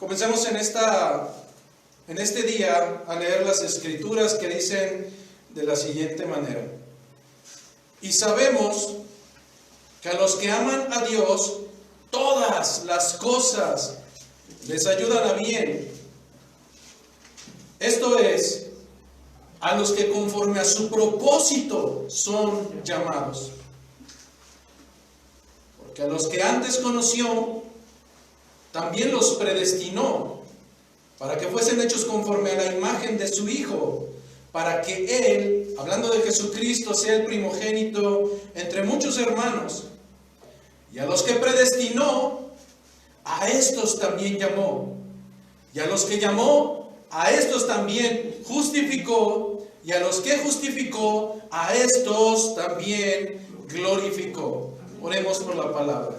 Comencemos en este día a leer las Escrituras que dicen de la siguiente manera. Y sabemos que a los que aman a Dios, todas las cosas les ayudan a bien. Esto es, a los que conforme a su propósito son llamados. Porque a los que antes conoció, también los predestinó para que fuesen hechos conforme a la imagen de su Hijo, para que Él, hablando de Jesucristo, sea el primogénito entre muchos hermanos. Y a los que predestinó, a estos también llamó. Y a los que llamó, a estos también justificó. Y a los que justificó, a estos también glorificó. Oremos por la palabra.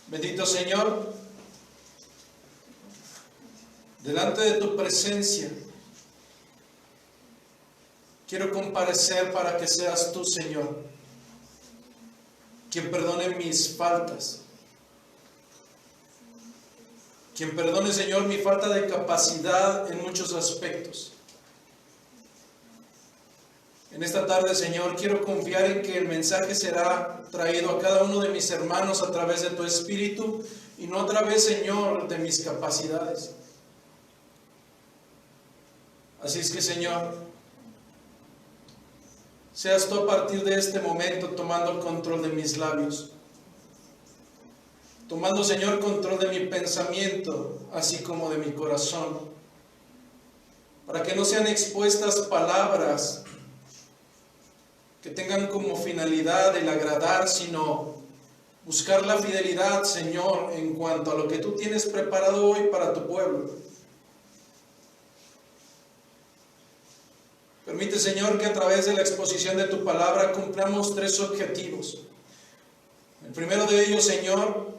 Bendito Señor, delante de tu presencia, quiero comparecer para que seas tú, Señor, quien perdone mis faltas, quien perdone, Señor, mi falta de capacidad en muchos aspectos. En esta tarde, Señor, quiero confiar en que el mensaje será traído a cada uno de mis hermanos a través de tu Espíritu y no a través, Señor, de mis capacidades. Así es que, Señor, seas tú a partir de este momento tomando el control de mis labios, tomando, Señor, control de mi pensamiento, así como de mi corazón, para que no sean expuestas palabras que tengan como finalidad el agradar, sino buscar la fidelidad, Señor, en cuanto a lo que tú tienes preparado hoy para tu pueblo. Permite, Señor, que a través de la exposición de tu palabra cumplamos 3 objetivos. El primero de ellos, Señor,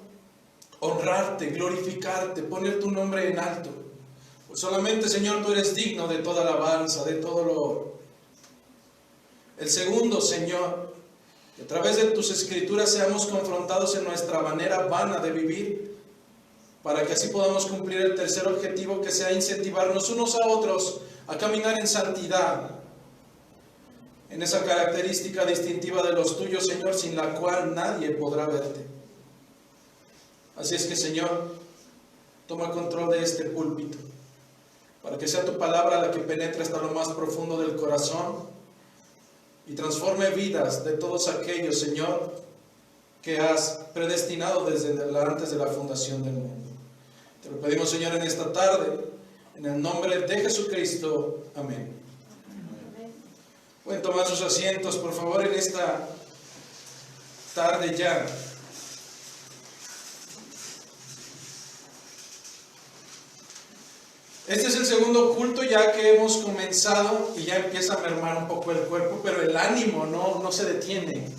honrarte, glorificarte, poner tu nombre en alto. Pues solamente, Señor, tú eres digno de toda alabanza, de todo loor. El segundo, Señor, que a través de tus escrituras seamos confrontados en nuestra manera vana de vivir, para que así podamos cumplir el tercer objetivo, que sea incentivarnos unos a otros a caminar en santidad, en esa característica distintiva de los tuyos, Señor, sin la cual nadie podrá verte. Así es que, Señor, toma control de este púlpito, para que sea tu palabra la que penetre hasta lo más profundo del corazón y transforme vidas de todos aquellos, Señor, que has predestinado desde antes de la fundación del mundo. Te lo pedimos, Señor, en esta tarde, en el nombre de Jesucristo. Amén. Pueden tomar sus asientos, por favor, en esta tarde ya. Este es el segundo culto ya que hemos comenzado y ya empieza a mermar un poco el cuerpo, pero el ánimo no se detiene.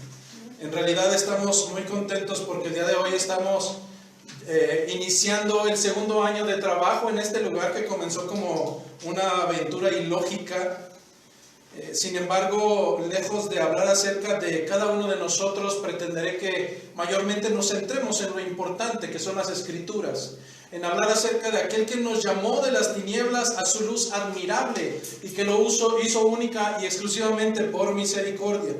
En realidad estamos muy contentos porque el día de hoy estamos iniciando el segundo año de trabajo en este lugar que comenzó como una aventura ilógica. Sin embargo, lejos de hablar acerca de cada uno de nosotros, pretenderé que mayormente nos centremos en lo importante que son las Escrituras, en hablar acerca de aquel que nos llamó de las tinieblas a su luz admirable y que lo hizo única y exclusivamente por misericordia.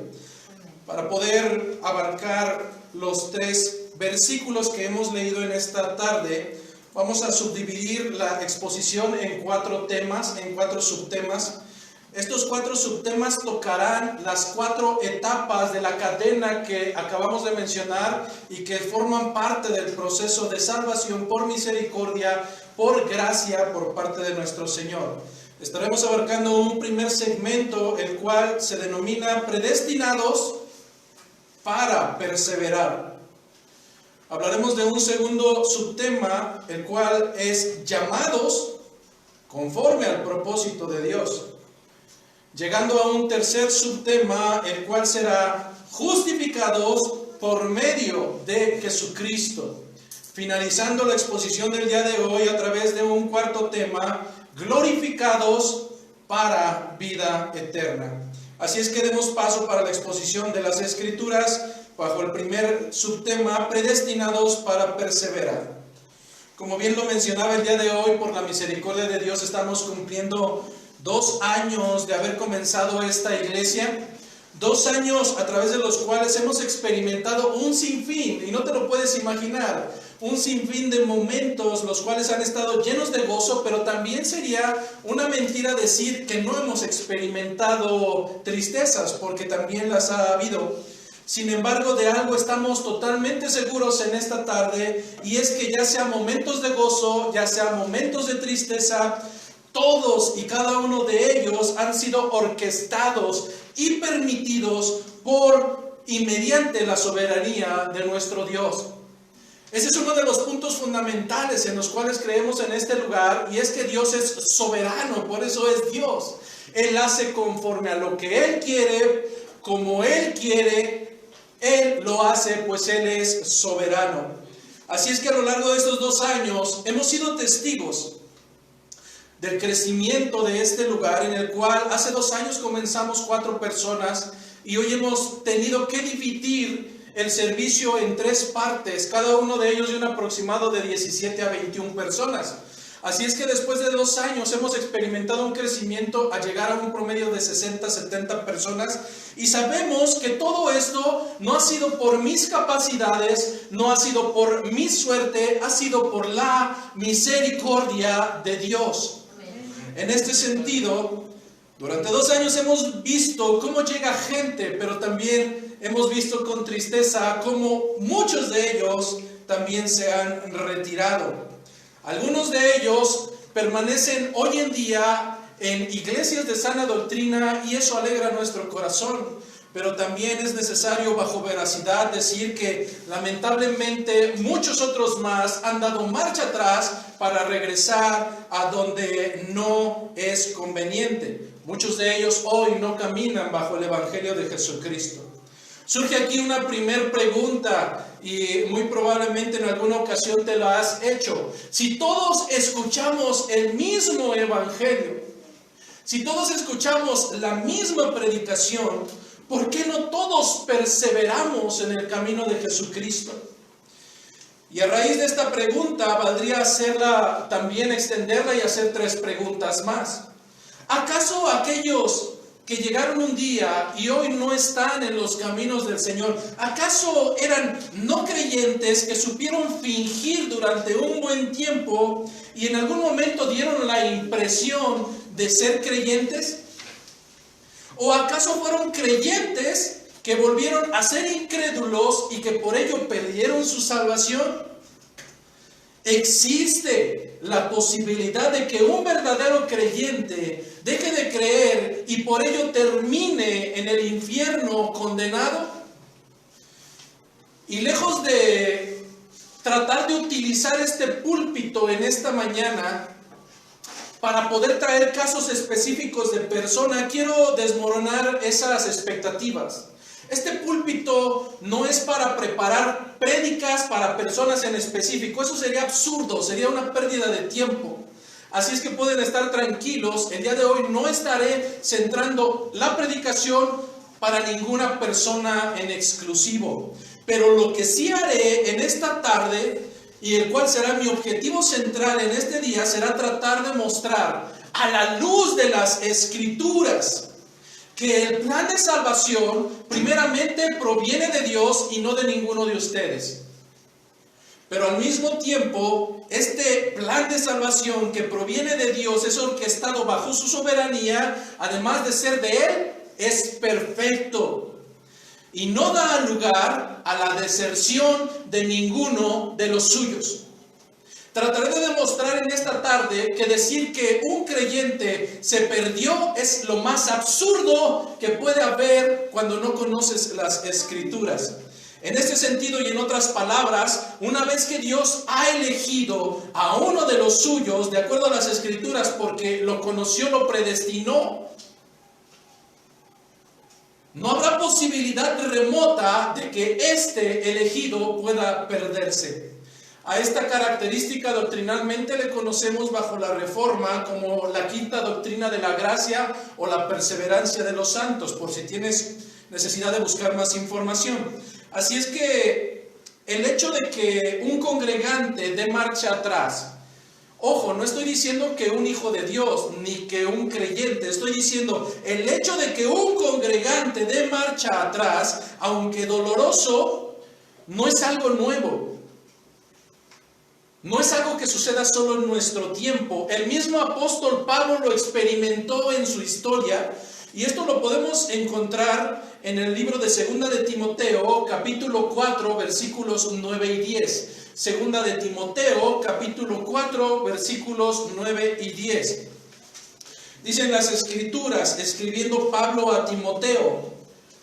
Para poder abarcar los 3 versículos que hemos leído en esta tarde, vamos a subdividir la exposición en 4 temas, en 4 subtemas. Estos 4 subtemas tocarán las 4 etapas de la cadena que acabamos de mencionar y que forman parte del proceso de salvación por misericordia, por gracia, por parte de nuestro Señor. Estaremos abarcando un primer segmento, el cual se denomina predestinados para perseverar. Hablaremos de un segundo subtema, el cual es llamados conforme al propósito de Dios. Llegando a un tercer subtema, el cual será justificados por medio de Jesucristo. Finalizando la exposición del día de hoy a través de un cuarto tema, glorificados para vida eterna. Así es que demos paso para la exposición de las Escrituras bajo el primer subtema, predestinados para perseverar. Como bien lo mencionaba el día de hoy, por la misericordia de Dios estamos cumpliendo 2 años de haber comenzado esta iglesia. 2 años a través de los cuales hemos experimentado un sinfín, y no te lo puedes imaginar, un sinfín de momentos los cuales han estado llenos de gozo, pero también sería una mentira decir que no hemos experimentado tristezas, porque también las ha habido. Sin embargo, de algo estamos totalmente seguros en esta tarde, y es que ya sea momentos de gozo, ya sea momentos de tristeza, todos y cada uno de ellos han sido orquestados y permitidos por y mediante la soberanía de nuestro Dios. Ese es uno de los puntos fundamentales en los cuales creemos en este lugar, y es que Dios es soberano, por eso es Dios. Él hace conforme a lo que Él quiere, como Él quiere, Él lo hace, pues Él es soberano. Así es que a lo largo de estos 2 años hemos sido testigos del crecimiento de este lugar, en el cual hace 2 años comenzamos 4 personas y hoy hemos tenido que dividir el servicio en 3 partes, cada uno de ellos de un aproximado de 17 a 21 personas. Así es que después de 2 años hemos experimentado un crecimiento a llegar a un promedio de 60, 70 personas, y sabemos que todo esto no ha sido por mis capacidades, no ha sido por mi suerte, ha sido por la misericordia de Dios. En este sentido, durante 2 años hemos visto cómo llega gente, pero también hemos visto con tristeza cómo muchos de ellos también se han retirado. Algunos de ellos permanecen hoy en día en iglesias de sana doctrina, y eso alegra nuestro corazón. Pero también es necesario, bajo veracidad, decir que lamentablemente muchos otros más han dado marcha atrás para regresar a donde no es conveniente. Muchos de ellos hoy no caminan bajo el Evangelio de Jesucristo. Surge aquí una primer pregunta, y muy probablemente en alguna ocasión te la has hecho. Si todos escuchamos el mismo Evangelio, si todos escuchamos la misma predicación, ¿por qué no todos perseveramos en el camino de Jesucristo? Y a raíz de esta pregunta valdría hacerla, también extenderla y hacer 3 preguntas más. ¿Acaso aquellos que llegaron un día y hoy no están en los caminos del Señor, acaso eran no creyentes que supieron fingir durante un buen tiempo y en algún momento dieron la impresión de ser creyentes? ¿O acaso fueron creyentes que volvieron a ser incrédulos y que por ello perdieron su salvación? Existe la posibilidad de que un verdadero creyente deje de creer y por ello termine en el infierno condenado. Y lejos de tratar de utilizar este púlpito en esta mañana para poder traer casos específicos de persona, quiero desmoronar esas expectativas. Este púlpito no es para preparar prédicas para personas en específico. Eso sería absurdo, sería una pérdida de tiempo. Así es que pueden estar tranquilos. El día de hoy no estaré centrando la predicación para ninguna persona en exclusivo. Pero lo que sí haré en esta tarde, y el cual será mi objetivo central en este día, será tratar de mostrar a la luz de las Escrituras que el plan de salvación primeramente proviene de Dios y no de ninguno de ustedes. Pero al mismo tiempo, este plan de salvación que proviene de Dios es orquestado bajo su soberanía, además de ser de Él, es perfecto. Y no da lugar a la deserción de ninguno de los suyos. Trataré de demostrar en esta tarde que decir que un creyente se perdió es lo más absurdo que puede haber cuando no conoces las Escrituras. En este sentido y en otras palabras, una vez que Dios ha elegido a uno de los suyos, de acuerdo a las Escrituras, porque lo conoció, lo predestinó, no habrá posibilidad remota de que este elegido pueda perderse. A esta característica doctrinalmente le conocemos bajo la Reforma como la quinta doctrina de la gracia o la perseverancia de los santos, por si tienes necesidad de buscar más información. Así es que el hecho de que un congregante dé marcha atrás, ojo, no estoy diciendo que un hijo de Dios, ni que un creyente, estoy diciendo el hecho de que un congregante dé marcha atrás, aunque doloroso, no es algo nuevo. No es algo que suceda solo en nuestro tiempo. El mismo apóstol Pablo lo experimentó en su historia, y esto lo podemos encontrar en el libro de Segunda de Timoteo, capítulo 4, versículos 9 y 10. Segunda de Timoteo, capítulo 4, versículos 9 y 10. Dicen las Escrituras, escribiendo Pablo a Timoteo: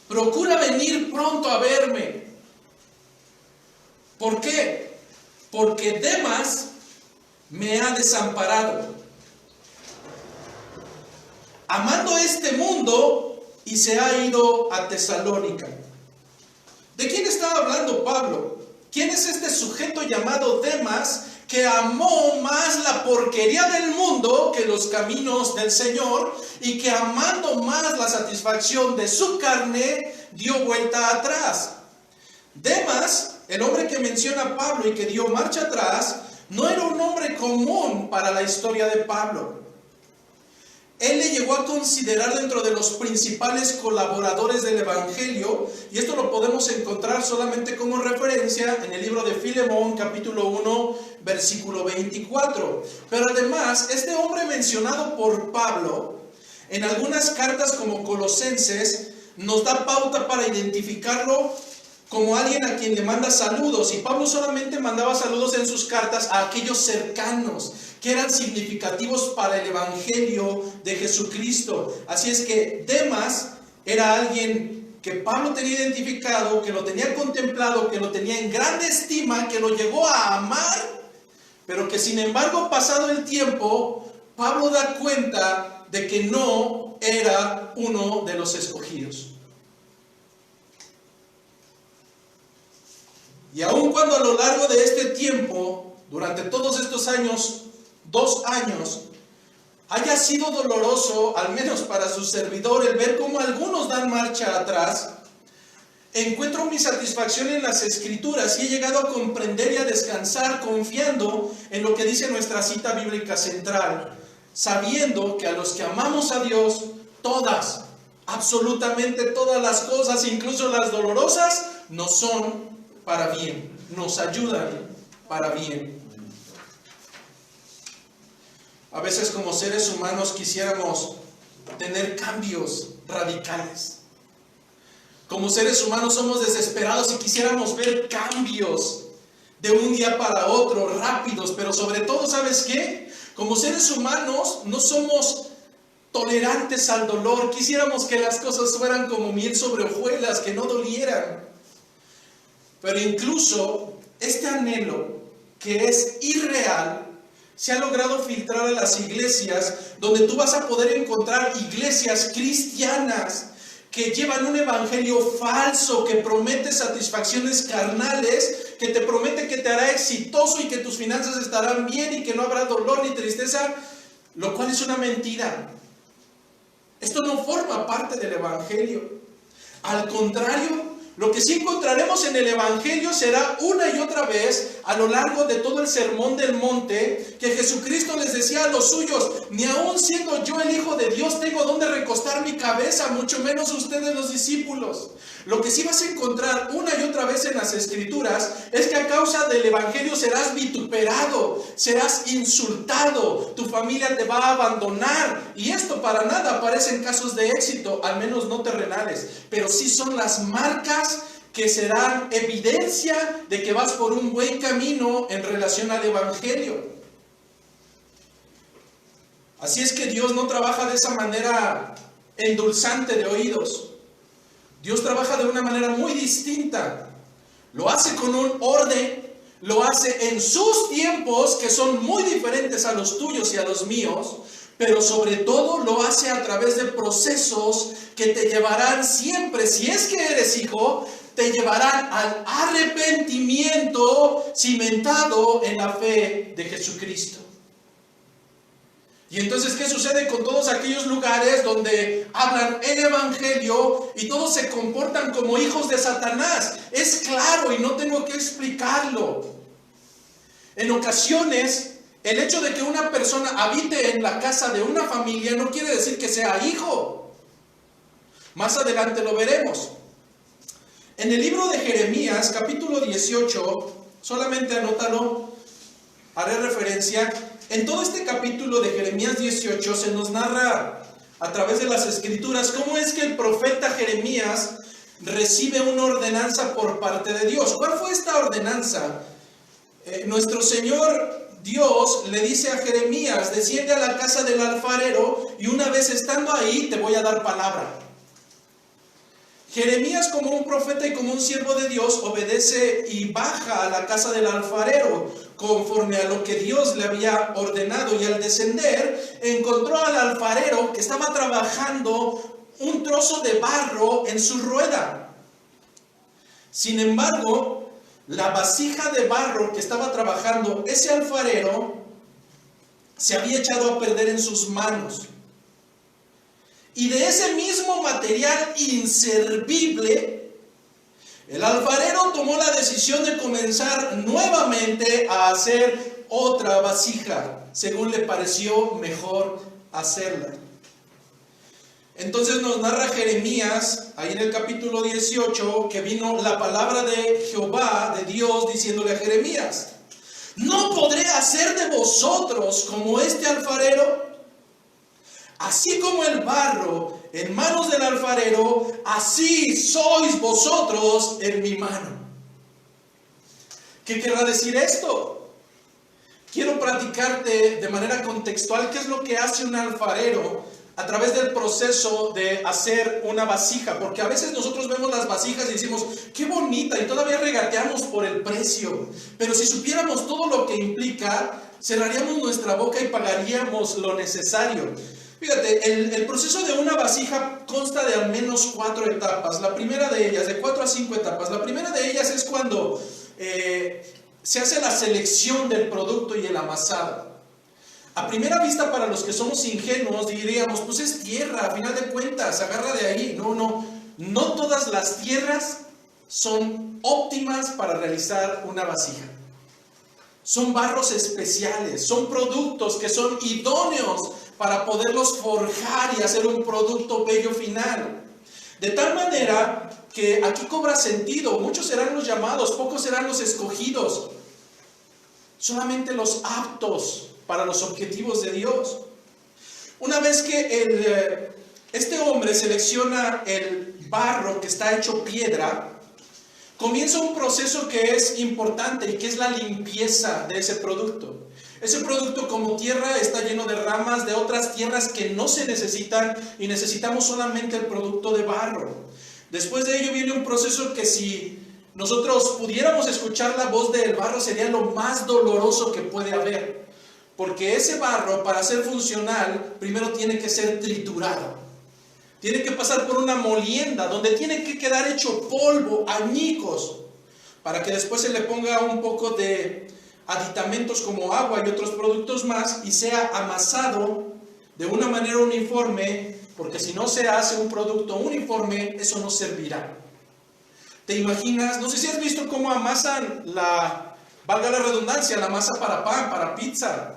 procura venir pronto a verme. ¿Por qué? Porque Demas me ha desamparado, amando este mundo, y se ha ido a Tesalónica. ¿De quién está hablando Pablo? ¿Quién es este sujeto llamado Demas que amó más la porquería del mundo que los caminos del Señor, y que amando más la satisfacción de su carne dio vuelta atrás? Demas, el hombre que menciona Pablo y que dio marcha atrás, no era un hombre común para la historia de Pablo. Él le llegó a considerar dentro de los principales colaboradores del Evangelio, y esto lo podemos encontrar solamente como referencia en el libro de Filemón, capítulo 1, versículo 24. Pero además, este hombre mencionado por Pablo, en algunas cartas como Colosenses, nos da pauta para identificarlo como alguien a quien le manda saludos, y Pablo solamente mandaba saludos en sus cartas a aquellos cercanos que eran significativos para el Evangelio de Jesucristo. Así es que Demas era alguien que Pablo tenía identificado, que lo tenía contemplado, que lo tenía en grande estima, que lo llegó a amar, pero que sin embargo, pasado el tiempo, Pablo da cuenta de que no era uno de los escogidos. Y aun cuando a lo largo de este tiempo, durante todos estos años, 2 años, haya sido doloroso, al menos para su servidor, el ver cómo algunos dan marcha atrás, encuentro mi satisfacción en las Escrituras, y he llegado a comprender y a descansar confiando en lo que dice nuestra cita bíblica central, sabiendo que a los que amamos a Dios, todas, absolutamente todas las cosas, incluso las dolorosas, nos son para bien, nos ayudan para bien. A veces como seres humanos quisiéramos tener cambios radicales. Como seres humanos somos desesperados y quisiéramos ver cambios de un día para otro, rápidos, pero sobre todo, ¿sabes qué? Como seres humanos no somos tolerantes al dolor. Quisiéramos que las cosas fueran como miel sobre hojuelas, que no dolieran. Pero incluso este anhelo, que es irreal, se ha logrado filtrar a las iglesias, donde tú vas a poder encontrar iglesias cristianas que llevan un evangelio falso, que promete satisfacciones carnales, que te promete que te hará exitoso y que tus finanzas estarán bien y que no habrá dolor ni tristeza, lo cual es una mentira. Esto no forma parte del evangelio. Al contrario, lo que sí encontraremos en el Evangelio será una y otra vez, a lo largo de todo el sermón del monte, que Jesucristo les decía a los suyos: ni aun siendo yo el Hijo de Dios tengo donde recostar mi cabeza, mucho menos ustedes los discípulos. Lo que sí vas a encontrar una y otra vez en las Escrituras es que a causa del Evangelio serás vituperado, serás insultado, tu familia te va a abandonar, y esto para nada aparece en casos de éxito, al menos no terrenales, pero sí son las marcas que serán evidencia de que vas por un buen camino en relación al Evangelio. Así es que Dios no trabaja de esa manera endulzante de oídos. Dios trabaja de una manera muy distinta. Lo hace con un orden, lo hace en sus tiempos, que son muy diferentes a los tuyos y a los míos, pero sobre todo lo hace a través de procesos que te llevarán siempre, si es que eres hijo, te llevarán al arrepentimiento cimentado en la fe de Jesucristo. Y entonces, ¿qué sucede con todos aquellos lugares donde hablan el evangelio y todos se comportan como hijos de Satanás? Es claro y no tengo que explicarlo. En ocasiones, el hecho de que una persona habite en la casa de una familia no quiere decir que sea hijo. Más adelante lo veremos. En el libro de Jeremías, capítulo 18, solamente anótalo, haré referencia. En todo este capítulo de Jeremías 18 se nos narra a través de las escrituras cómo es que el profeta Jeremías recibe una ordenanza por parte de Dios. ¿Cuál fue esta ordenanza? Nuestro Señor Dios le dice a Jeremías: desciende a la casa del alfarero y una vez estando ahí te voy a dar palabra. Jeremías, como un profeta y como un siervo de Dios, obedece y baja a la casa del alfarero conforme a lo que Dios le había ordenado, y al descender encontró al alfarero que estaba trabajando un trozo de barro en su rueda. Sin embargo, la vasija de barro que estaba trabajando ese alfarero se había echado a perder en sus manos. Y de ese mismo material inservible, el alfarero tomó la decisión de comenzar nuevamente a hacer otra vasija, según le pareció mejor hacerla. Entonces nos narra Jeremías, ahí en el capítulo 18, que vino la palabra de Jehová, de Dios, diciéndole a Jeremías: ¿no podré hacer de vosotros como este alfarero? Así como el barro en manos del alfarero, así sois vosotros en mi mano. ¿Qué querrá decir esto? Quiero platicarte de manera contextual qué es lo que hace un alfarero a través del proceso de hacer una vasija, porque a veces nosotros vemos las vasijas y decimos: qué bonita, y todavía regateamos por el precio, pero si supiéramos todo lo que implica, cerraríamos nuestra boca y pagaríamos lo necesario. Fíjate, el proceso de una vasija consta de al menos 4 etapas. La primera de ellas, de 4 a 5 etapas. La primera de ellas es cuando se hace la selección del producto y el amasado. A primera vista, para los que somos ingenuos, diríamos: pues es tierra, a final de cuentas, agarra de ahí. No todas las tierras son óptimas para realizar una vasija. Son barros especiales, son productos que son idóneos para poderlos forjar y hacer un producto bello final. De tal manera que aquí cobra sentido: muchos serán los llamados, pocos serán los escogidos. Solamente los aptos para los objetivos de Dios. Una vez que este hombre selecciona el barro que está hecho piedra, comienza un proceso que es importante y que es la limpieza de ese producto. Ese producto, como tierra, está lleno de ramas de otras tierras que no se necesitan, y necesitamos solamente el producto de barro. Después de ello viene un proceso que, si nosotros pudiéramos escuchar la voz del barro, sería lo más doloroso que puede haber. Porque ese barro, para ser funcional, primero tiene que ser triturado. Tiene que pasar por una molienda donde tiene que quedar hecho polvo, añicos, para que después se le ponga un poco de aditamentos como agua y otros productos más, y sea amasado de una manera uniforme, porque si no se hace un producto uniforme, eso no servirá. ¿Te imaginas? No sé si has visto cómo amasan valga la redundancia, la masa para pan, para pizza.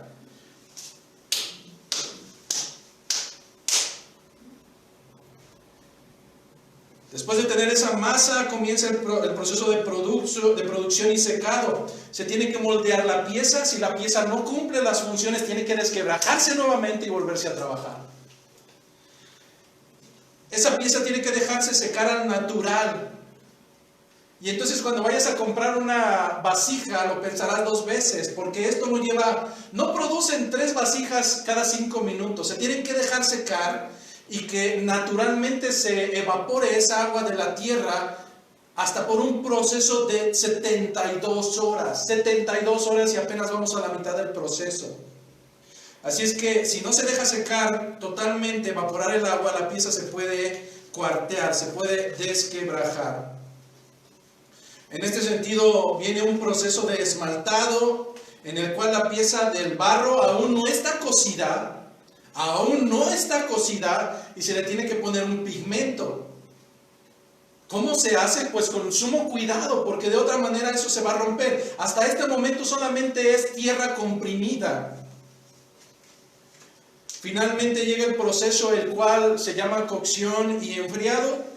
Después de tener esa masa, comienza el proceso de producción y secado. Se tiene que moldear la pieza. Si la pieza no cumple las funciones, tiene que desquebrajarse nuevamente y volverse a trabajar. Esa pieza tiene que dejarse secar al natural. Y entonces, cuando vayas a comprar una vasija, lo pensarás 2 veces, porque esto no producen 3 vasijas cada 5 minutos. Se tienen que dejar secar y que naturalmente se evapore esa agua de la tierra hasta por un proceso de 72 horas. 72 horas y apenas vamos a la mitad del proceso. Así es que si no se deja secar totalmente, evaporar el agua, la pieza se puede cuartear, se puede desquebrajar. En este sentido viene un proceso de esmaltado en el cual la pieza del barro aún no está cocida, aún no está cocida y se le tiene que poner un pigmento. ¿Cómo se hace? Pues con sumo cuidado, porque de otra manera eso se va a romper. Hasta este momento solamente es tierra comprimida. Finalmente llega el proceso, el cual se llama cocción y enfriado.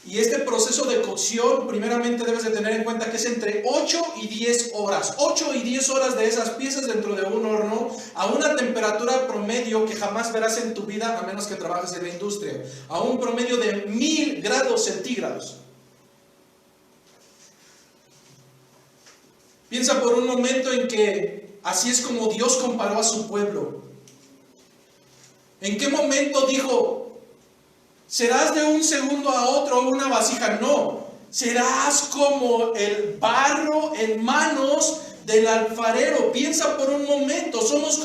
Y este proceso de cocción, primeramente debes de tener en cuenta que es entre 8 y 10 horas. 8 y 10 horas de esas piezas dentro de un horno a una temperatura promedio que jamás verás en tu vida, a menos que trabajes en la industria. A un promedio de 1000 grados centígrados. Piensa por un momento en que así es como Dios comparó a su pueblo. ¿En qué momento dijo: serás de un segundo a otro una vasija? No, serás como el barro en manos del alfarero. Piensa por un momento, somos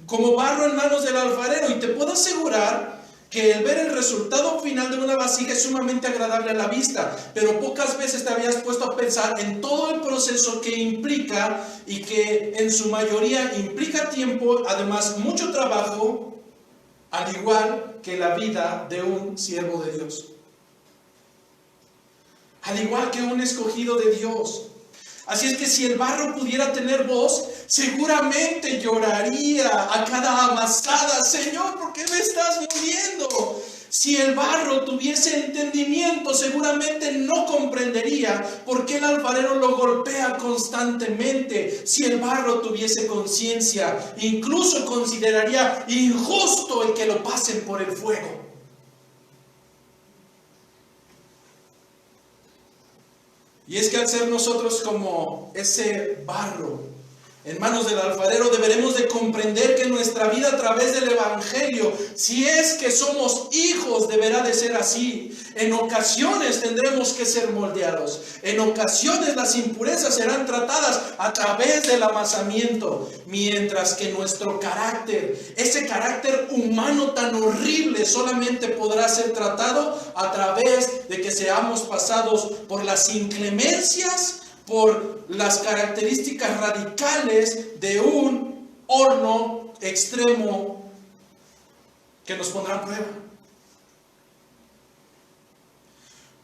como barro en manos del alfarero. Y te puedo asegurar que el ver el resultado final de una vasija es sumamente agradable a la vista, pero pocas veces te habías puesto a pensar en todo el proceso que implica, y que en su mayoría implica tiempo, además mucho trabajo, al igual que la vida de un siervo de Dios, al igual que un escogido de Dios. Así es que si el barro pudiera tener voz, seguramente lloraría a cada amasada: Señor, ¿por qué me estás moviendo? Si el barro tuviese entendimiento, seguramente no comprendería por qué el alfarero lo golpea constantemente. Si el barro tuviese conciencia, incluso consideraría injusto el que lo pasen por el fuego. Y es que al ser nosotros como ese barro en manos del alfarero, deberemos de comprender que nuestra vida a través del Evangelio, si es que somos hijos, deberá de ser así. En ocasiones tendremos que ser moldeados. En ocasiones las impurezas serán tratadas a través del amasamiento. Mientras que nuestro carácter, ese carácter humano tan horrible, solamente podrá ser tratado a través de que seamos pasados por las inclemencias, por las características radicales de un horno extremo que nos pondrá a prueba.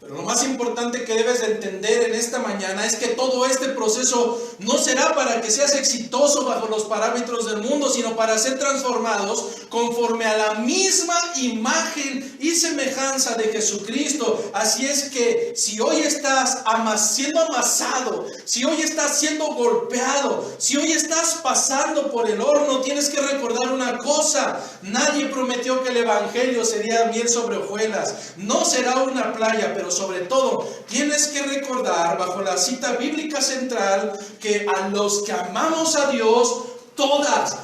Pero lo más importante que debes de entender en esta mañana es que todo este proceso no será para que seas exitoso bajo los parámetros del mundo, sino para ser transformados conforme a la misma imagen y semejanza de Jesucristo. Así es que si hoy estás siendo amasado, si hoy estás siendo golpeado, si hoy estás pasando por el horno, tienes que recordar una cosa: nadie prometió que el Evangelio sería miel sobre hojuelas. No será una playa, pero sobre todo tienes que recordar, bajo la cita bíblica central, que a los que amamos a Dios, todas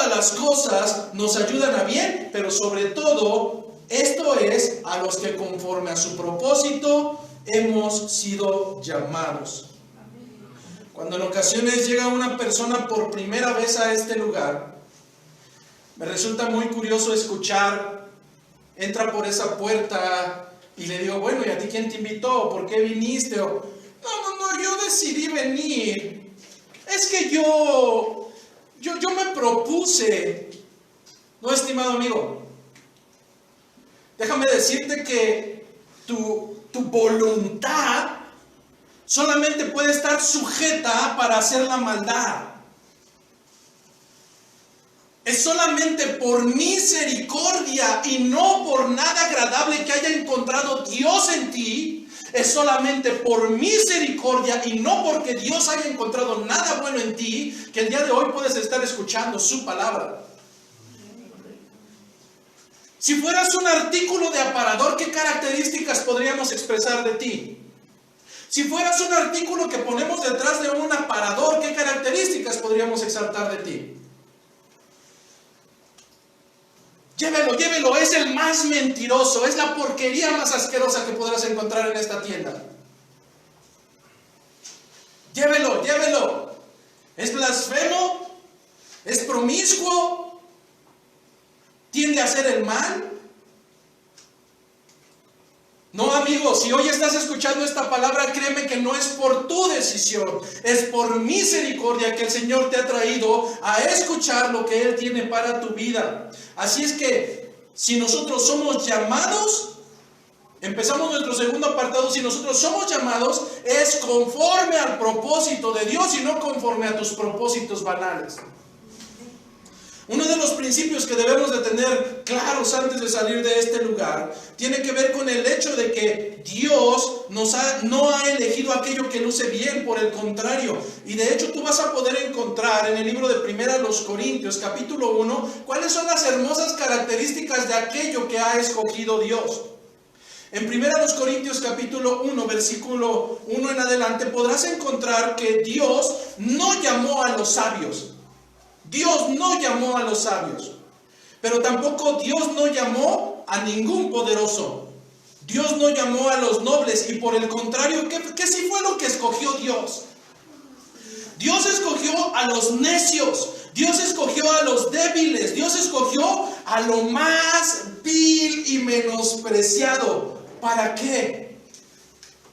las cosas nos ayudan a bien, pero sobre todo, esto es, a los que conforme a su propósito hemos sido llamados. Cuando en ocasiones llega una persona por primera vez a este lugar, me resulta muy curioso escuchar: entra por esa puerta. Y le digo: bueno, ¿y a ti quién te invitó? ¿Por qué viniste? O, no, yo decidí venir. Es que yo me propuse. No, estimado amigo, déjame decirte que tu voluntad solamente puede estar sujeta para hacer la maldad. Es solamente por misericordia y no por nada agradable que haya encontrado Dios en ti. Es solamente por misericordia y no porque Dios haya encontrado nada bueno en ti que el día de hoy puedes estar escuchando su palabra. Si fueras un artículo de aparador, ¿qué características podríamos expresar de ti? Si fueras un artículo que ponemos detrás de un aparador, ¿qué características podríamos exaltar de ti? Llévelo, es el más mentiroso, es la porquería más asquerosa que podrás encontrar en esta tienda. Llévelo. Es blasfemo, es promiscuo, tiende a hacer el mal. No, amigo, si hoy estás escuchando esta palabra, créeme que no es por tu decisión, es por misericordia que el Señor te ha traído a escuchar lo que Él tiene para tu vida. Así es que si nosotros somos llamados, empezamos nuestro segundo apartado, si nosotros somos llamados, es conforme al propósito de Dios y no conforme a tus propósitos banales. Uno de los principios que debemos de tener claros antes de salir de este lugar tiene que ver con el hecho de que Dios no ha elegido aquello que luce bien, por el contrario. Y de hecho tú vas a poder encontrar en el libro de 1 Corintios capítulo 1 cuáles son las hermosas características de aquello que ha escogido Dios. En 1 Corintios capítulo 1 versículo 1 en adelante podrás encontrar que Dios no llamó a los sabios. Dios no llamó a los sabios, pero tampoco Dios no llamó a ningún poderoso. Dios no llamó a los nobles y por el contrario, ¿qué sí fue lo que escogió Dios? Dios escogió a los necios, Dios escogió a los débiles, Dios escogió a lo más vil y menospreciado. ¿Para qué?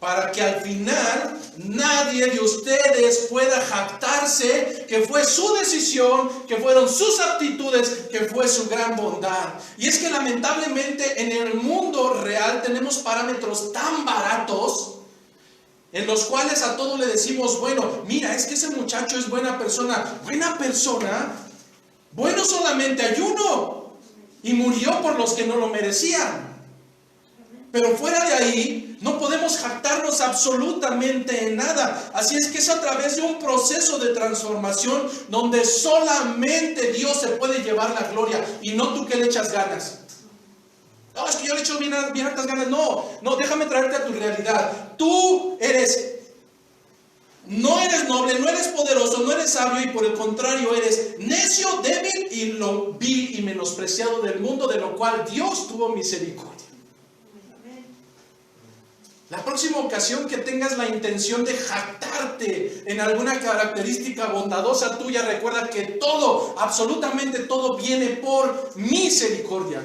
Para que al final nadie de ustedes pueda jactarse que fue su decisión, que fueron sus aptitudes, que fue su gran bondad. Y es que lamentablemente en el mundo real tenemos parámetros tan baratos en los cuales a todos le decimos, bueno, mira, es que ese muchacho es buena persona. Buena persona, bueno solamente hay uno y murió por los que no lo merecían. Pero fuera de ahí, no podemos jactarnos absolutamente en nada. Así es que es a través de un proceso de transformación donde solamente Dios se puede llevar la gloria y no tú que le echas ganas. No, es que yo le echo bien hartas ganas. No, déjame traerte a tu realidad. Tú no eres noble, no eres poderoso, no eres sabio y por el contrario eres necio, débil y lo vil y menospreciado del mundo, de lo cual Dios tuvo misericordia. La próxima ocasión que tengas la intención de jactarte en alguna característica bondadosa tuya, recuerda que todo, absolutamente todo viene por misericordia.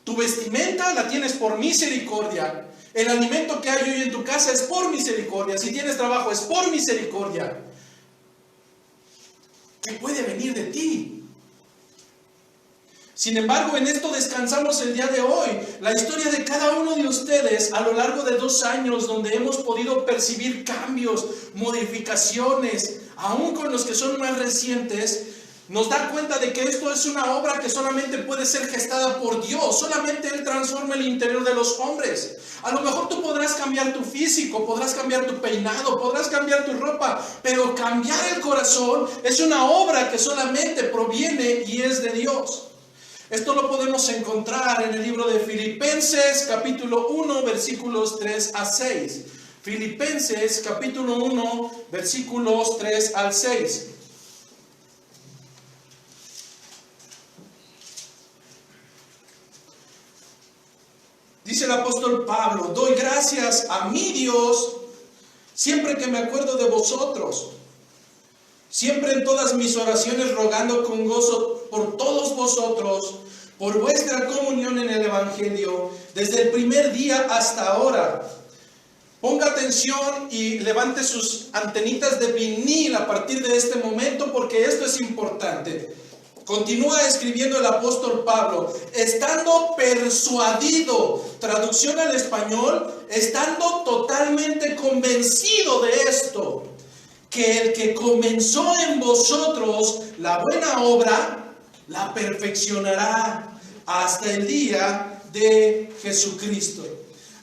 Tu vestimenta la tienes por misericordia. El alimento que hay hoy en tu casa es por misericordia. Si tienes trabajo es por misericordia. ¿Qué puede venir de ti? Sin embargo, en esto descansamos el día de hoy. La historia de cada uno de ustedes a lo largo de 2 años donde hemos podido percibir cambios, modificaciones, aún con los que son más recientes, nos da cuenta de que esto es una obra que solamente puede ser gestada por Dios. Solamente Él transforma el interior de los hombres. A lo mejor tú podrás cambiar tu físico, podrás cambiar tu peinado, podrás cambiar tu ropa, pero cambiar el corazón es una obra que solamente proviene y es de Dios. Esto lo podemos encontrar en el libro de Filipenses capítulo 1 versículos 3 a 6. Filipenses capítulo 1 versículos 3 al 6. Dice el apóstol Pablo: doy gracias a mi Dios siempre que me acuerdo de vosotros, siempre en todas mis oraciones rogando con gozo por todos vosotros, por vuestra comunión en el Evangelio, desde el primer día hasta ahora. Ponga atención y levante sus antenitas de vinil a partir de este momento, porque esto es importante. Continúa escribiendo el apóstol Pablo: estando persuadido, traducción al español, estando totalmente convencido de esto, que el que comenzó en vosotros la buena obra, la perfeccionará hasta el día de Jesucristo.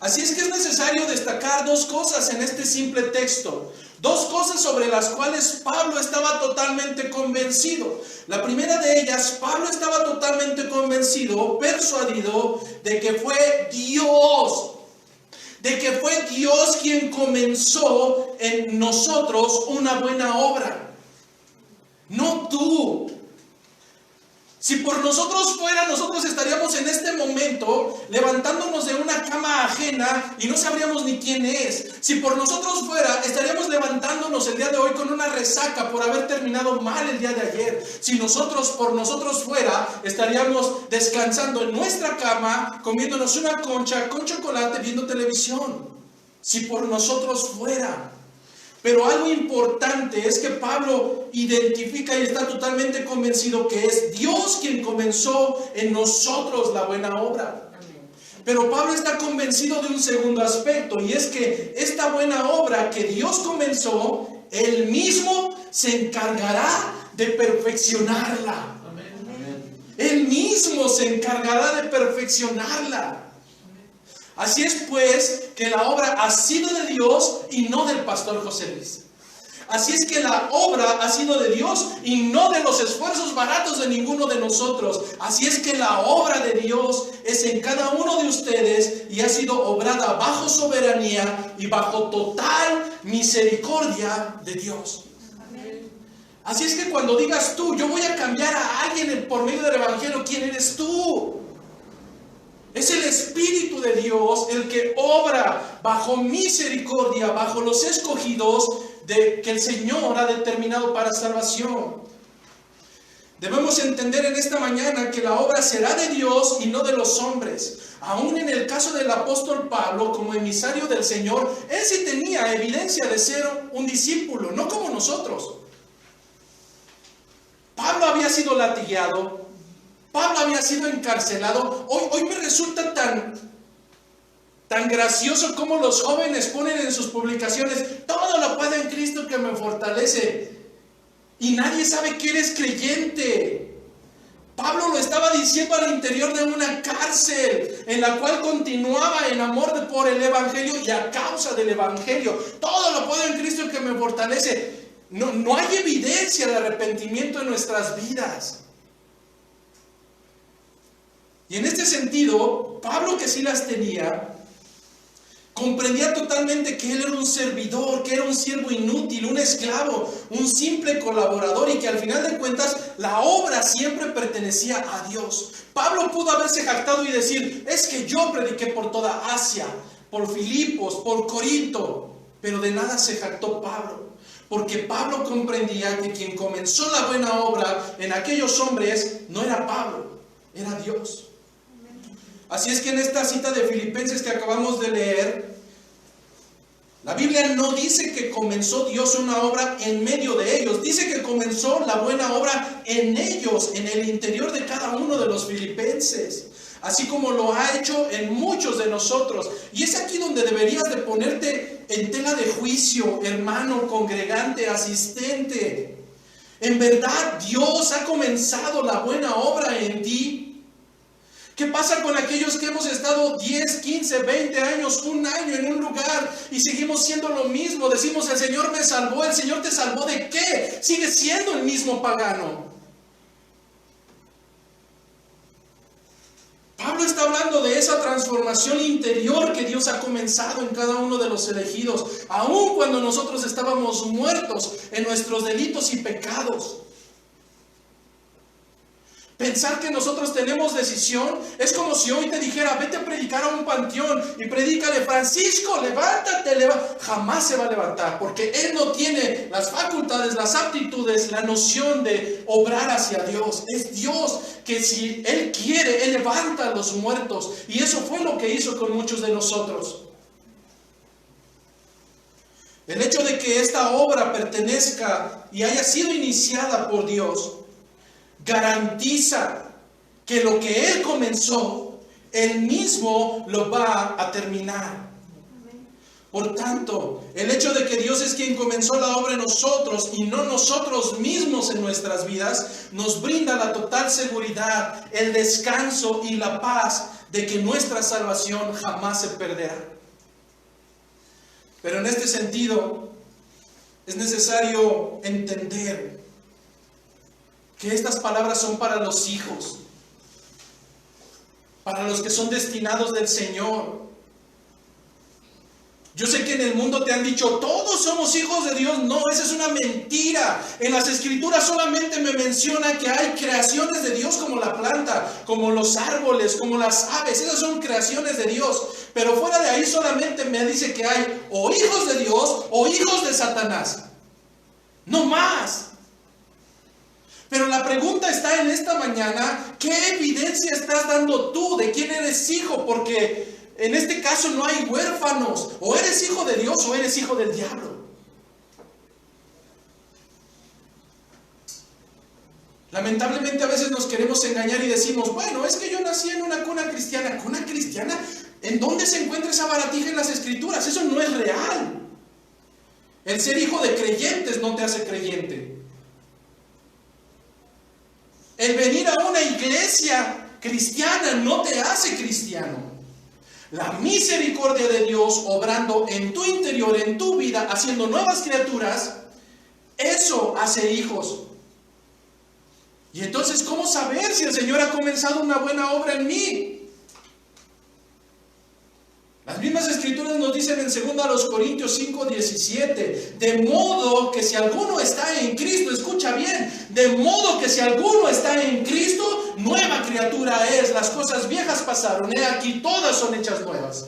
Así es que es necesario destacar 2 cosas en este simple texto. 2 cosas sobre las cuales Pablo estaba totalmente convencido. La primera de ellas, Pablo estaba totalmente convencido, persuadido de que fue Dios. De que fue Dios quien comenzó en nosotros una buena obra. No tú. Si por nosotros fuera, nosotros estaríamos en este momento levantándonos de una cama ajena y no sabríamos ni quién es. Si por nosotros fuera, estaríamos levantándonos el día de hoy con una resaca por haber terminado mal el día de ayer. Si por nosotros fuera, estaríamos descansando en nuestra cama, comiéndonos una concha con chocolate, viendo televisión. Si por nosotros fuera. Pero algo importante es que Pablo identifica y está totalmente convencido que es Dios quien comenzó en nosotros la buena obra. Pero Pablo está convencido de un segundo aspecto, y es que esta buena obra que Dios comenzó, Él mismo se encargará de perfeccionarla. Él mismo se encargará de perfeccionarla. Así es pues que la obra ha sido de Dios y no del pastor José Luis. Así es que la obra ha sido de Dios y no de los esfuerzos baratos de ninguno de nosotros. Así es que la obra de Dios es en cada uno de ustedes y ha sido obrada bajo soberanía y bajo total misericordia de Dios. Así es que cuando digas tú, yo voy a cambiar a alguien por medio del Evangelio, ¿quién eres tú? Es el Espíritu de Dios el que obra bajo misericordia, bajo los escogidos que el Señor ha determinado para salvación. Debemos entender en esta mañana que la obra será de Dios y no de los hombres. Aún en el caso del apóstol Pablo, como emisario del Señor, él sí tenía evidencia de ser un discípulo, no como nosotros. Pablo había sido latigado. Pablo había sido encarcelado. Hoy me resulta tan gracioso como los jóvenes ponen en sus publicaciones: todo lo puedo en Cristo que me fortalece. Y nadie sabe que eres creyente. Pablo lo estaba diciendo al interior de una cárcel en la cual continuaba en amor por el Evangelio y a causa del Evangelio. Todo lo puedo en Cristo que me fortalece. No hay evidencia de arrepentimiento en nuestras vidas. Y en este sentido, Pablo, que sí las tenía, comprendía totalmente que él era un servidor, que era un siervo inútil, un esclavo, un simple colaborador, y que al final de cuentas la obra siempre pertenecía a Dios. Pablo pudo haberse jactado y decir: es que yo prediqué por toda Asia, por Filipos, por Corinto. Pero de nada se jactó Pablo, porque Pablo comprendía que quien comenzó la buena obra en aquellos hombres no era Pablo, era Dios. Así es que en esta cita de Filipenses que acabamos de leer, la Biblia no dice que comenzó Dios una obra en medio de ellos. Dice que comenzó la buena obra en ellos, en el interior de cada uno de los filipenses. Así como lo ha hecho en muchos de nosotros. Y es aquí donde deberías de ponerte en tela de juicio, hermano, congregante, asistente. ¿En verdad Dios ha comenzado la buena obra en ti? ¿Qué pasa con aquellos que hemos estado 10, 15, 20 años, un año en un lugar y seguimos siendo lo mismo? Decimos: el Señor me salvó. ¿El Señor te salvó de qué? Sigue siendo el mismo pagano. Pablo está hablando de esa transformación interior que Dios ha comenzado en cada uno de los elegidos, aun cuando nosotros estábamos muertos en nuestros delitos y pecados. Pensar que nosotros tenemos decisión es como si hoy te dijera: vete a predicar a un panteón y predícale: Francisco, levántate. Jamás se va a levantar, porque él no tiene las facultades, las aptitudes, la noción de obrar hacia Dios. Es Dios que, si Él quiere, Él levanta a los muertos. Y eso fue lo que hizo con muchos de nosotros. El hecho de que esta obra pertenezca y haya sido iniciada por Dios garantiza que lo que Él comenzó, Él mismo lo va a terminar. Por tanto, el hecho de que Dios es quien comenzó la obra en nosotros y no nosotros mismos en nuestras vidas, nos brinda la total seguridad, el descanso y la paz de que nuestra salvación jamás se perderá. Pero en este sentido, es necesario entender que estas palabras son para los hijos, para los que son destinados del Señor. Yo sé que en el mundo te han dicho, todos somos hijos de Dios. No, esa es una mentira. En las Escrituras solamente me menciona que hay creaciones de Dios como la planta, como los árboles, como las aves. Esas son creaciones de Dios. Pero fuera de ahí solamente me dice que hay o hijos de Dios o hijos de Satanás. No más. Pero la pregunta está en esta mañana, ¿qué evidencia estás dando tú de quién eres hijo? Porque en este caso no hay huérfanos. O eres hijo de Dios o eres hijo del diablo. Lamentablemente a veces nos queremos engañar y decimos, bueno, es que yo nací en una cuna cristiana. ¿Cuna cristiana? ¿En dónde se encuentra esa baratija en las Escrituras? Eso no es real. El ser hijo de creyentes no te hace creyente. El venir a una iglesia cristiana no te hace cristiano. La misericordia de Dios obrando en tu interior, en tu vida, haciendo nuevas criaturas, eso hace hijos. Y entonces, ¿cómo saber si el Señor ha comenzado una buena obra en mí? Las mismas Escrituras nos dicen en 2 Corintios 5:17, de modo que si alguno está en Cristo, escucha bien, de modo que si alguno está en Cristo, nueva criatura es, las cosas viejas pasaron, he aquí todas son hechas nuevas.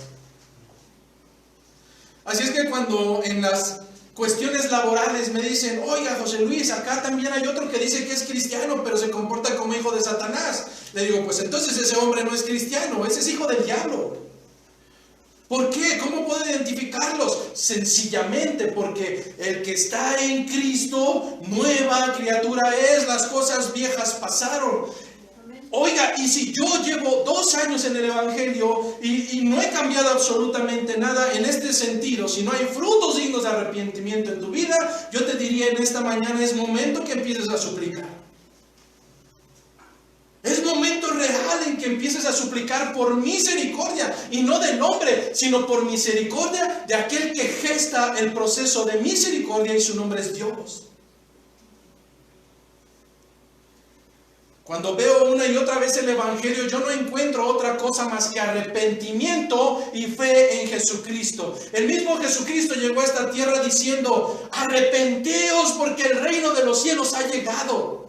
Así es que cuando en las cuestiones laborales me dicen, oiga José Luis, acá también hay otro que dice que es cristiano, pero se comporta como hijo de Satanás, le digo, pues entonces ese hombre no es cristiano, ese es hijo del diablo. ¿Por qué? ¿Cómo puedo identificarlos? Sencillamente porque el que está en Cristo, nueva criatura es, las cosas viejas pasaron. Oiga, y si yo llevo 2 años en el Evangelio y no he cambiado absolutamente nada en este sentido, si no hay frutos dignos de arrepentimiento en tu vida, yo te diría en esta mañana, es momento que empieces a suplicar. Es momento real en que empieces a suplicar por misericordia, y no del hombre, sino por misericordia de aquel que gesta el proceso de misericordia, y su nombre es Dios. Cuando veo una y otra vez el Evangelio, yo no encuentro otra cosa más que arrepentimiento y fe en Jesucristo. El mismo Jesucristo llegó a esta tierra diciendo, arrepenteos porque el reino de los cielos ha llegado.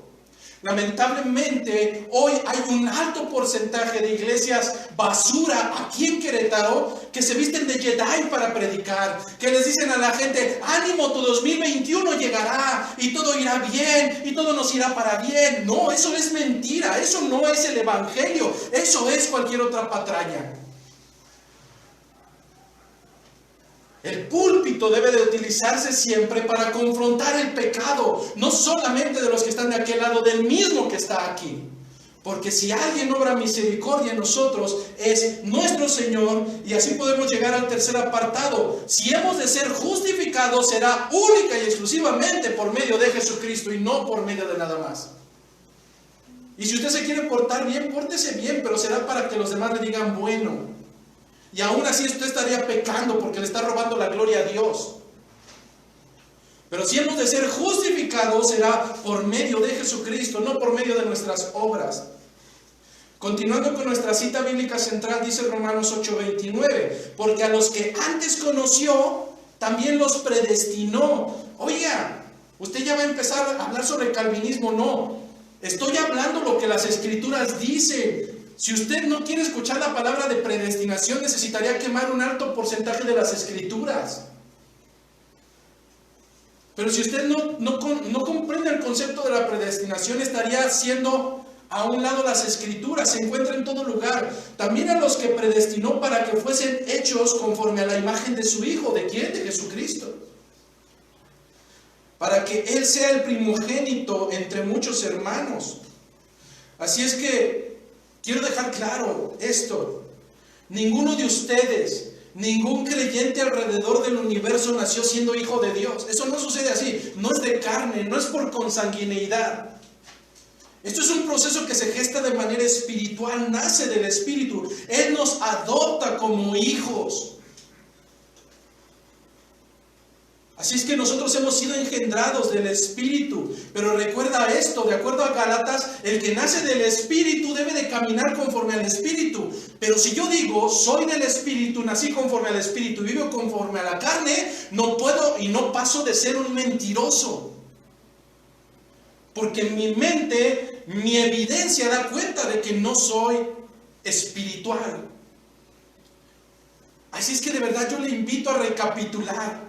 Lamentablemente, hoy hay un alto porcentaje de iglesias basura aquí en Querétaro que se visten de Jedi para predicar, que les dicen a la gente, ánimo, tu 2021 llegará y todo irá bien y todo nos irá para bien. No, eso es mentira, eso no es el Evangelio, eso es cualquier otra patraña. El púlpito debe de utilizarse siempre para confrontar el pecado, no solamente de los que están de aquel lado, del mismo que está aquí. Porque si alguien obra misericordia en nosotros, es nuestro Señor, y así podemos llegar al tercer apartado. Si hemos de ser justificados, será única y exclusivamente por medio de Jesucristo y no por medio de nada más. Y si usted se quiere portar bien, pórtese bien, pero será para que los demás le digan bueno. Y aún así usted estaría pecando porque le está robando la gloria a Dios. Pero si hemos de ser justificados, será por medio de Jesucristo, no por medio de nuestras obras. Continuando con nuestra cita bíblica central, dice Romanos 8:29, porque a los que antes conoció, también los predestinó. Oiga, usted ya va a empezar a hablar sobre calvinismo. No, estoy hablando lo que las Escrituras dicen. Si usted no quiere escuchar la palabra de predestinación, necesitaría quemar un alto porcentaje de las Escrituras. Pero si usted no comprende el concepto de la predestinación, estaría haciendo a un lado las Escrituras. Se encuentra en todo lugar. También a los que predestinó para que fuesen hechos conforme a la imagen de su Hijo. ¿De quién? De Jesucristo. Para que Él sea el primogénito entre muchos hermanos. Así es que quiero dejar claro esto. Ninguno de ustedes, ningún creyente alrededor del universo nació siendo hijo de Dios. Eso no sucede así. No es de carne, no es por consanguineidad. Esto es un proceso que se gesta de manera espiritual, nace del Espíritu. Él nos adopta como hijos. Así es que nosotros hemos sido engendrados del Espíritu. Pero recuerda esto, de acuerdo a Gálatas, el que nace del Espíritu debe de caminar conforme al Espíritu. Pero si yo digo, soy del Espíritu, nací conforme al Espíritu y vivo conforme a la carne, no puedo y no paso de ser un mentiroso. Porque en mi mente, mi evidencia da cuenta de que no soy espiritual. Así es que de verdad yo le invito a recapitular.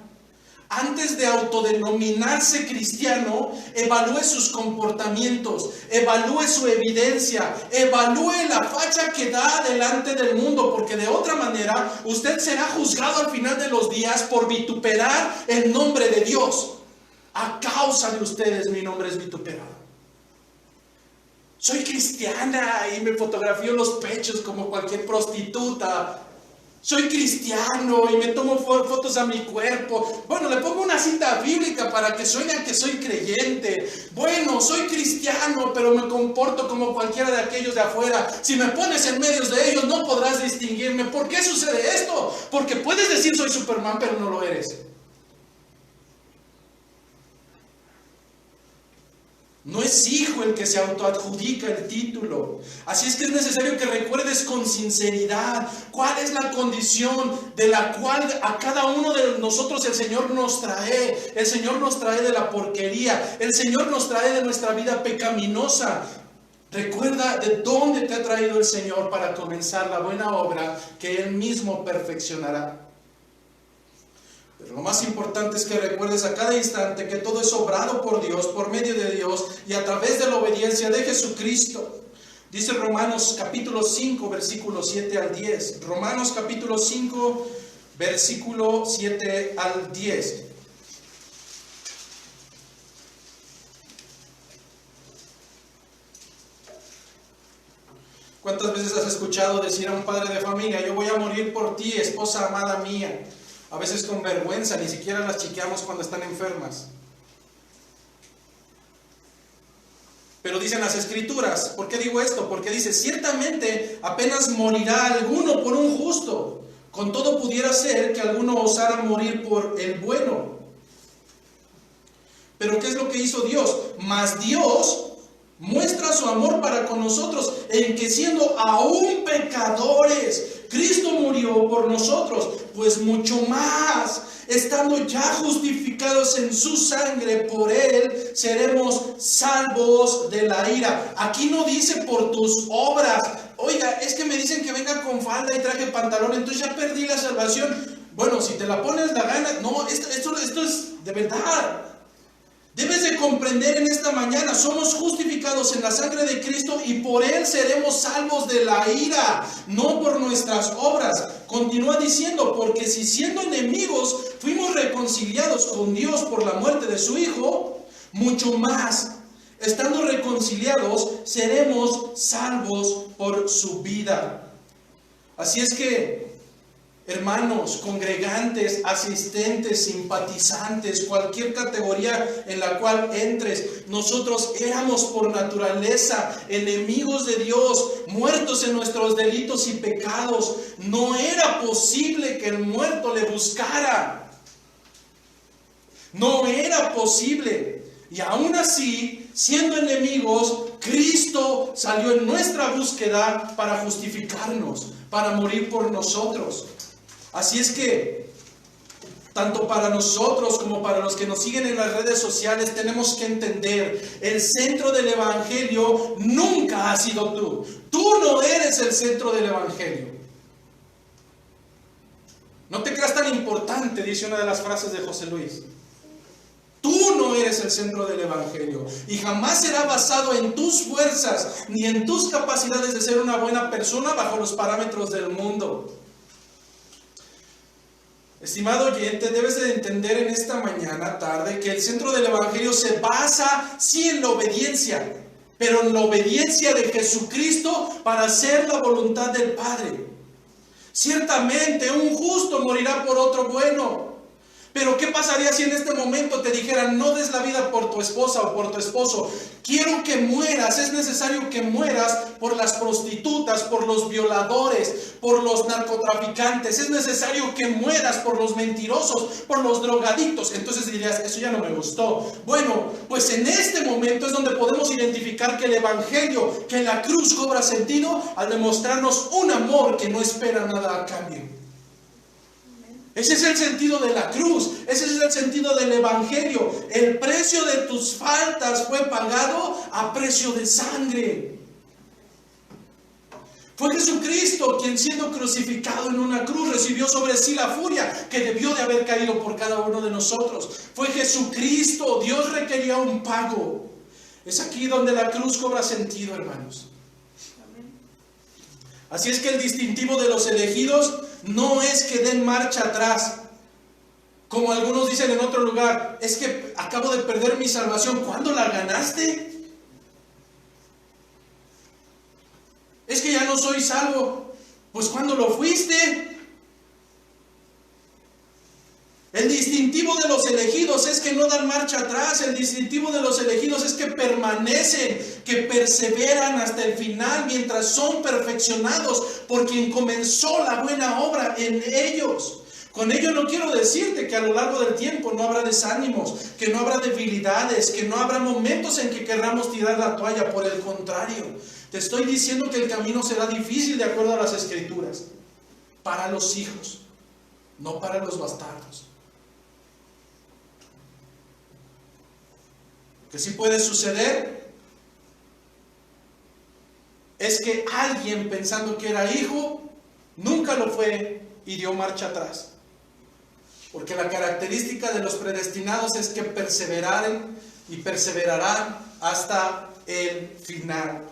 Antes de autodenominarse cristiano, evalúe sus comportamientos, evalúe su evidencia, evalúe la facha que da delante del mundo, porque de otra manera usted será juzgado al final de los días por vituperar el nombre de Dios. A causa de ustedes mi nombre es vituperado. Soy cristiana y me fotografío los pechos como cualquier prostituta. Soy cristiano y me tomo fotos a mi cuerpo. Bueno, le pongo una cita bíblica para que suene a que soy creyente. Bueno, soy cristiano, pero me comporto como cualquiera de aquellos de afuera. Si me pones en medio de ellos, no podrás distinguirme. ¿Por qué sucede esto? Porque puedes decir soy Superman, pero no lo eres. No es hijo el que se autoadjudica el título. Así es que es necesario que recuerdes con sinceridad cuál es la condición de la cual a cada uno de nosotros el Señor nos trae. El Señor nos trae de la porquería. El Señor nos trae de nuestra vida pecaminosa. Recuerda de dónde te ha traído el Señor para comenzar la buena obra que Él mismo perfeccionará. Pero lo más importante es que recuerdes a cada instante que todo es obrado por Dios, por medio de Dios y a través de la obediencia de Jesucristo. Dice Romanos capítulo 5, versículo 7 al 10. Romanos capítulo 5, versículo 7 al 10. ¿Cuántas veces has escuchado decir a un padre de familia, yo voy a morir por ti, esposa amada mía? A veces con vergüenza, ni siquiera las chiqueamos cuando están enfermas. Pero dicen las Escrituras, ¿por qué digo esto? Porque dice, ciertamente apenas morirá alguno por un justo. Con todo pudiera ser que alguno osara morir por el bueno. Pero ¿qué es lo que hizo Dios? Mas Dios muestra su amor para con nosotros en que siendo aún pecadores, Cristo murió por nosotros, pues mucho más, estando ya justificados en su sangre, por Él seremos salvos de la ira. Aquí no dice por tus obras. Oiga, es que me dicen que venga con falda y traje pantalón, entonces ya perdí la salvación. Bueno, si te la pones la gana, no, esto es de verdad. Debes de comprender en esta mañana, somos justificados en la sangre de Cristo y por Él seremos salvos de la ira, no por nuestras obras. Continúa diciendo, porque si siendo enemigos fuimos reconciliados con Dios por la muerte de su Hijo, mucho más, estando reconciliados, seremos salvos por su vida. Así es que, hermanos, congregantes, asistentes, simpatizantes, cualquier categoría en la cual entres, nosotros éramos por naturaleza enemigos de Dios, muertos en nuestros delitos y pecados. No era posible que el muerto le buscara. No era posible. Y aún así, siendo enemigos, Cristo salió en nuestra búsqueda para justificarnos, para morir por nosotros. Así es que, tanto para nosotros como para los que nos siguen en las redes sociales, tenemos que entender, el centro del Evangelio nunca ha sido tú. Tú no eres el centro del Evangelio. No te creas tan importante, dice una de las frases de José Luis. Tú no eres el centro del Evangelio y jamás será basado en tus fuerzas ni en tus capacidades de ser una buena persona bajo los parámetros del mundo. Estimado oyente, debes de entender en esta mañana, tarde, que el centro del Evangelio se basa, sí, en la obediencia, pero en la obediencia de Jesucristo para hacer la voluntad del Padre. Ciertamente, un justo morirá por otro bueno, Pero ¿qué pasaría si en este momento te dijeran, no des la vida por tu esposa o por tu esposo? Quiero que mueras, es necesario que mueras por las prostitutas, por los violadores, por los narcotraficantes. Es necesario que mueras por los mentirosos, por los drogadictos. Entonces dirías, eso ya no me gustó. Bueno, pues en este momento es donde podemos identificar que el evangelio, que la cruz cobra sentido al demostrarnos un amor que no espera nada a cambio. Ese es el sentido de la cruz, ese es el sentido del evangelio. El precio de tus faltas fue pagado a precio de sangre. Fue Jesucristo quien, siendo crucificado en una cruz, recibió sobre sí la furia que debió de haber caído por cada uno de nosotros. Fue Jesucristo, Dios requería un pago. Es aquí donde la cruz cobra sentido, hermanos. Así es que el distintivo de los elegidos no es que den marcha atrás, como algunos dicen en otro lugar, es que acabo de perder mi salvación. ¿Cuándo la ganaste? Es que ya no soy salvo. Pues ¿cuándo lo fuiste? El distintivo de los elegidos es que no dan marcha atrás. El distintivo de los elegidos es que permanecen, que perseveran hasta el final mientras son perfeccionados por quien comenzó la buena obra en ellos. Con ello no quiero decirte que a lo largo del tiempo no habrá desánimos, que no habrá debilidades, que no habrá momentos en que querramos tirar la toalla. Por el contrario, te estoy diciendo que el camino será difícil de acuerdo a las Escrituras, para los hijos, no para los bastardos. Que sí puede suceder es que alguien, pensando que era hijo, nunca lo fue y dio marcha atrás. Porque la característica de los predestinados es que perseveraran y perseverarán hasta el final.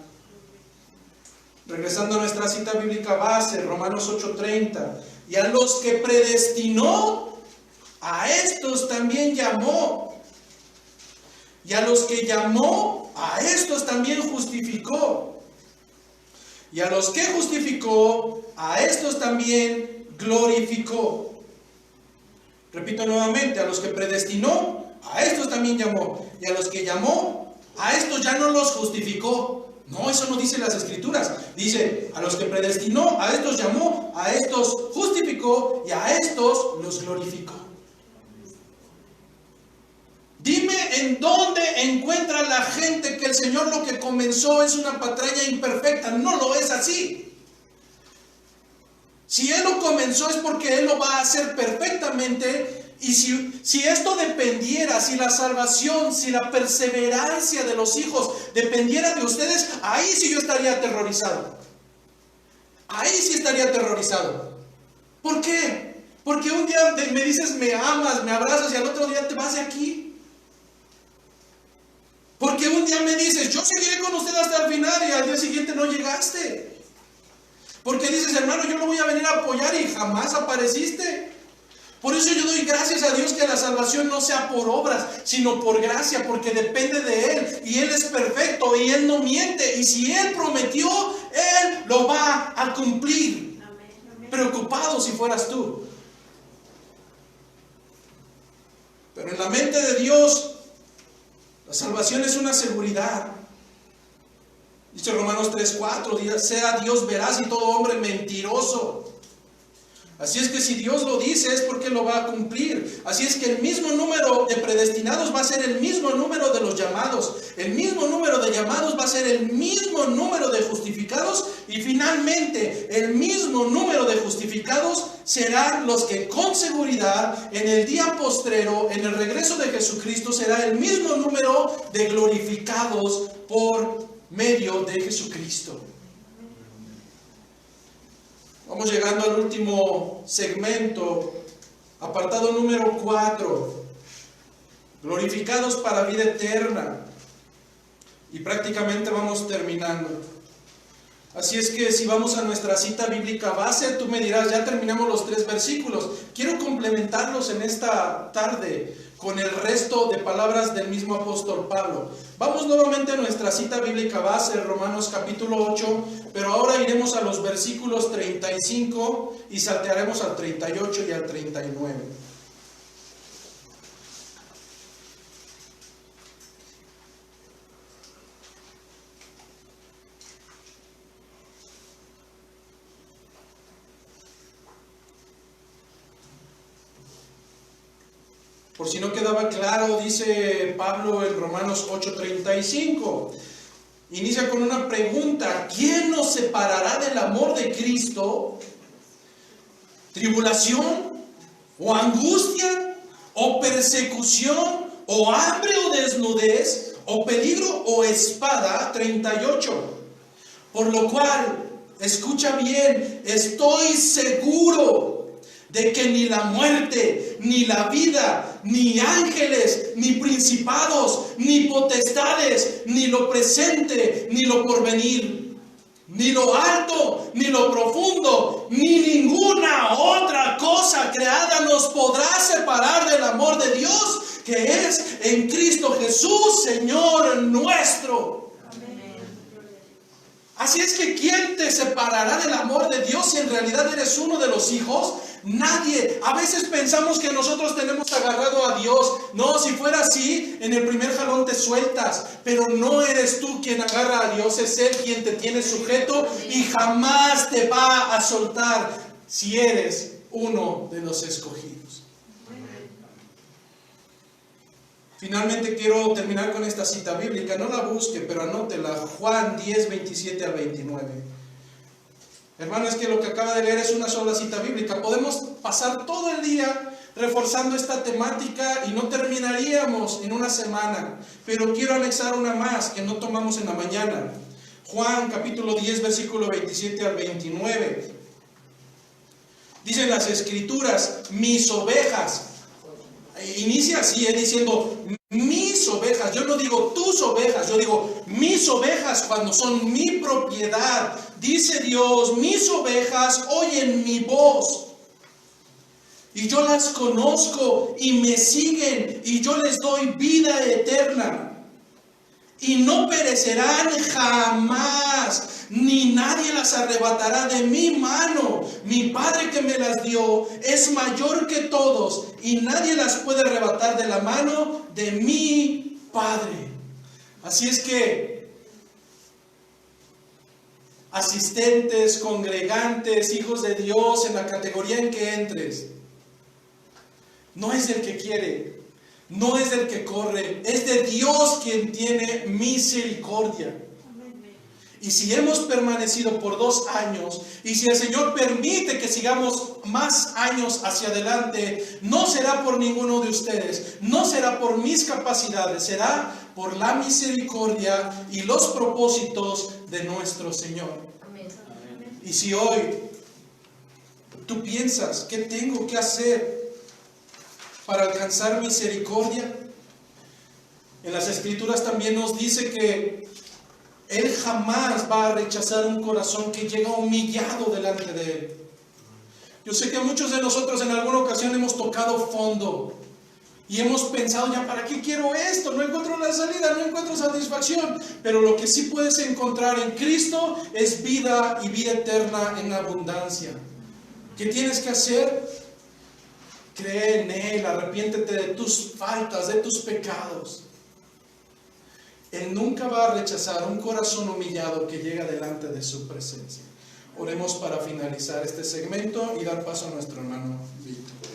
Regresando a nuestra cita bíblica base, Romanos 8:30. Y a los que predestinó, a estos también llamó. Y a los que llamó, a estos también justificó. Y a los que justificó, a estos también glorificó. Repito nuevamente, a los que predestinó, a estos también llamó. Y a los que llamó, a estos ya no los justificó. No, eso no dice las Escrituras. Dice, a los que predestinó, a estos llamó, a estos justificó y a estos los glorificó. Dime en dónde encuentra la gente que el Señor lo que comenzó es una patraña imperfecta. No lo es así. Si Él lo comenzó es porque Él lo va a hacer perfectamente. Y si esto dependiera, si la salvación, si la perseverancia de los hijos dependiera de ustedes, ahí sí yo estaría aterrorizado. Ahí sí estaría aterrorizado. ¿Por qué? Porque un día me dices me amas, me abrazas y al otro día te vas de aquí. Porque un día me dices, yo seguiré con usted hasta el final y al día siguiente no llegaste. Porque dices, hermano, yo lo voy a venir a apoyar y jamás apareciste. Por eso yo doy gracias a Dios que la salvación no sea por obras, sino por gracia, porque depende de Él. Y Él es perfecto y Él no miente. Y si Él prometió, Él lo va a cumplir. Amén. Preocupado si fueras tú. Pero en la mente de Dios, la salvación es una seguridad. Dice Romanos 3:4, sea Dios veraz y todo hombre mentiroso. Así es que si Dios lo dice es porque lo va a cumplir. Así es que el mismo número de predestinados va a ser el mismo número de los llamados. El mismo número de llamados va a ser el mismo número de justificados. Y finalmente el mismo número de justificados serán los que con seguridad en el día postrero, en el regreso de Jesucristo, será el mismo número de glorificados por medio de Jesucristo. Vamos llegando al último segmento, apartado número 4, glorificados para vida eterna. Y prácticamente vamos terminando. Así es que si vamos a nuestra cita bíblica base, tú me dirás, ya terminamos los 3 versículos. Quiero complementarlos en esta tarde con el resto de palabras del mismo apóstol Pablo. Vamos nuevamente a nuestra cita bíblica base, Romanos capítulo 8, pero ahora iremos a los versículos 35 y saltearemos al 38 y al 39. Por si no quedaba claro, dice Pablo en Romanos 8:35. Inicia con una pregunta: ¿quién nos separará del amor de Cristo? ¿Tribulación? ¿O angustia? ¿O persecución? ¿O hambre o desnudez? ¿O peligro o espada? 38. Por lo cual, escucha bien, estoy seguro de que ni la muerte, ni la vida, ni ángeles, ni principados, ni potestades, ni lo presente, ni lo porvenir, ni lo alto, ni lo profundo, ni ninguna otra cosa creada nos podrá separar del amor de Dios, que es en Cristo Jesús, Señor nuestro. Así es que ¿quién te separará del amor de Dios si en realidad eres uno de los hijos? Nadie. A veces pensamos que nosotros tenemos agarrado a Dios. No, si fuera así, en el primer jalón te sueltas. Pero no eres tú quien agarra a Dios, es Él quien te tiene sujeto y jamás te va a soltar si eres uno de los escogidos. Finalmente quiero terminar con esta cita bíblica. No la busque, pero anótela. Juan 10, 27 al 29. Hermano, es que lo que acaba de leer es una sola cita bíblica. Podemos pasar todo el día reforzando esta temática y no terminaríamos en una semana. Pero quiero anexar una más que no tomamos en la mañana. Juan capítulo 10, versículo 27 al 29. Dicen las Escrituras: mis ovejas. Inicia así, diciendo mis ovejas. Yo no digo tus ovejas, yo digo mis ovejas cuando son mi propiedad. Dice Dios: mis ovejas oyen mi voz y yo las conozco y me siguen y yo les doy vida eterna y no perecerán jamás, ni nadie las arrebatará de mi mano. Mi Padre que me las dio es mayor que todos y nadie las puede arrebatar de la mano de mi Padre. Así es que asistentes, congregantes, hijos de Dios, en la categoría en que entres, no es el que quiere, no es el que corre, es de Dios quien tiene misericordia. Y si hemos permanecido por 2 años, y si el Señor permite que sigamos más años hacia adelante, no será por ninguno de ustedes, no será por mis capacidades, será por la misericordia y los propósitos de nuestro Señor. Amén. Y si hoy tú piensas, ¿qué tengo que hacer para alcanzar misericordia? En las Escrituras también nos dice que Él jamás va a rechazar un corazón que llega humillado delante de Él. Yo sé que muchos de nosotros en alguna ocasión hemos tocado fondo y hemos pensado: ya, ¿para qué quiero esto? No encuentro la salida, no encuentro satisfacción. Pero lo que sí puedes encontrar en Cristo es vida y vida eterna en abundancia. ¿Qué tienes que hacer? Cree en Él, arrepiéntete de tus faltas, de tus pecados. Él nunca va a rechazar un corazón humillado que llega delante de su presencia. Oremos para finalizar este segmento y dar paso a nuestro hermano Víctor.